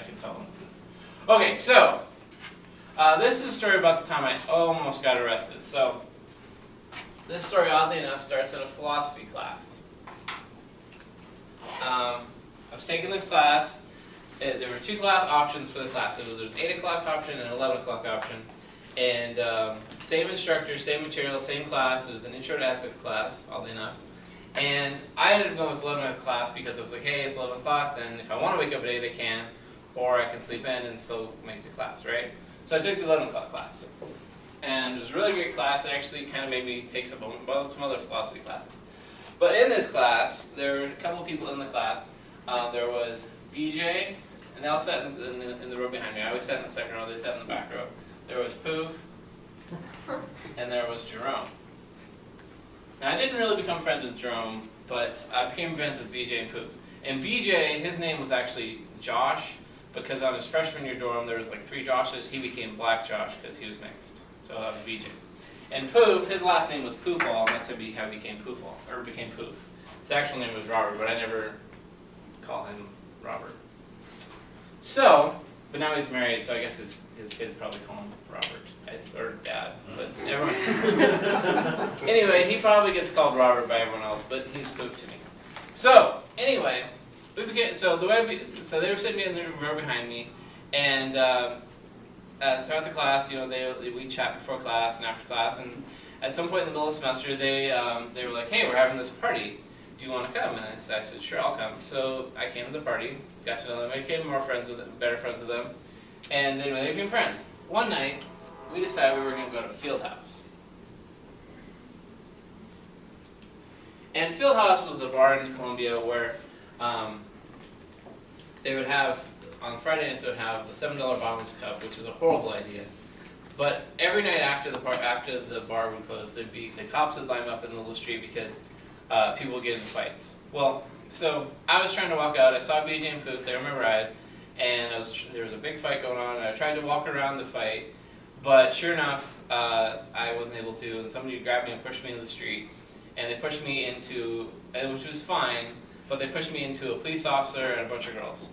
I can tell when this is. Okay, so this is a story about the time I almost got arrested. So this story, oddly enough, starts in a philosophy class. I was taking this class. There were two options for the class. It was an 8 o'clock option and an 11 o'clock option. And same instructor, same material, same class. It was an intro to ethics class, oddly enough. And I ended up going with 11 o'clock class because it was like, hey, it's 11 o'clock, then if I want to wake up at 8, I can. Or I can sleep in and still make it to class, right? So I took the 11 o'clock class. And it was a really great class. It actually kind of made me take some other philosophy classes. But in this class, there were a couple of people in the class. There was BJ, and they all sat in the row behind me. I always sat in the second row, they sat in the back row. There was Poof, and there was Jerome. Now, I didn't really become friends with Jerome, but I became friends with BJ and Poof. And BJ, his name was actually Josh, because on his freshman year dorm, there was like 3 Joshes. He became Black Josh because he was mixed. So that was BJ. And Poof, his last name was Poofall, and that's how he became Poofall, or became Poof. His actual name was Robert, but I never call him Robert. So, but now he's married, so I guess his kids probably call him Robert, or Dad, but everyone. Anyway, he probably gets called Robert by everyone else, but he's Poof to me. So, anyway, they were sitting in the row behind me, and throughout the class, you know, we chat before class and after class, and at some point in the middle of the semester, they were like, hey, we're having this party. Do you want to come? And I said, sure, I'll come. So I came to the party, got to know them. I became better friends with them. And anyway, they became friends. One night, we decided we were going to go to Fieldhouse. And Fieldhouse was the bar in Columbia where they would have, on Friday nights, they would have the $7 bottomless cup, which is a horrible idea. But every night after the bar would close, the cops would line up in the middle of the street because people would get into fights. Well, so I was trying to walk out. I saw BJ and Poof. They were my ride, and there was a big fight going on. And I tried to walk around the fight, but sure enough, I wasn't able to. And somebody grabbed me and pushed me into the street, and they pushed me into, which was fine, but they pushed me into a police officer and a bunch of girls.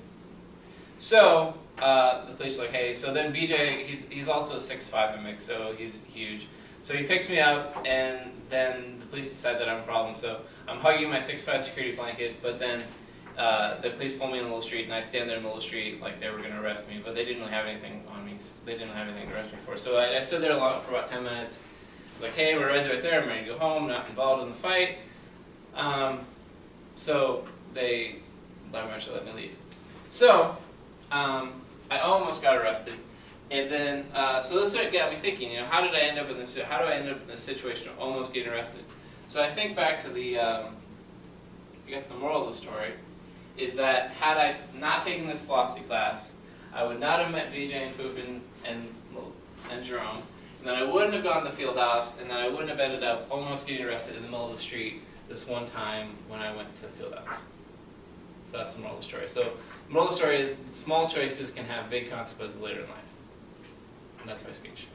So the police were like, hey. So then BJ, he's also 6'5" and mixed, so he's huge. So he picks me up, and then the police decide that I'm a problem. So I'm hugging my 6'5" security blanket, but then the police pull me in the middle of the street, and I stand there in the middle of the street like they were going to arrest me, but they didn't really have anything on me. They didn't have anything to arrest me for. So I stood there for about 10 minutes. I was like, hey, we're right there. I'm ready to go home. Not involved in the fight. So they eventually let me leave. So I almost got arrested. And then, so this got me thinking, you know, how do I end up in this situation of almost getting arrested? So I think back to the, I guess the moral of the story is that had I not taken this philosophy class, I would not have met BJ and Poof and Jerome, and then I wouldn't have gone to the Fieldhouse, and then I wouldn't have ended up almost getting arrested in the middle of the street this one time when I went to the Fieldhouse. So that's the moral of the story. So the moral of the story is small choices can have big consequences later in life. And that's my speech.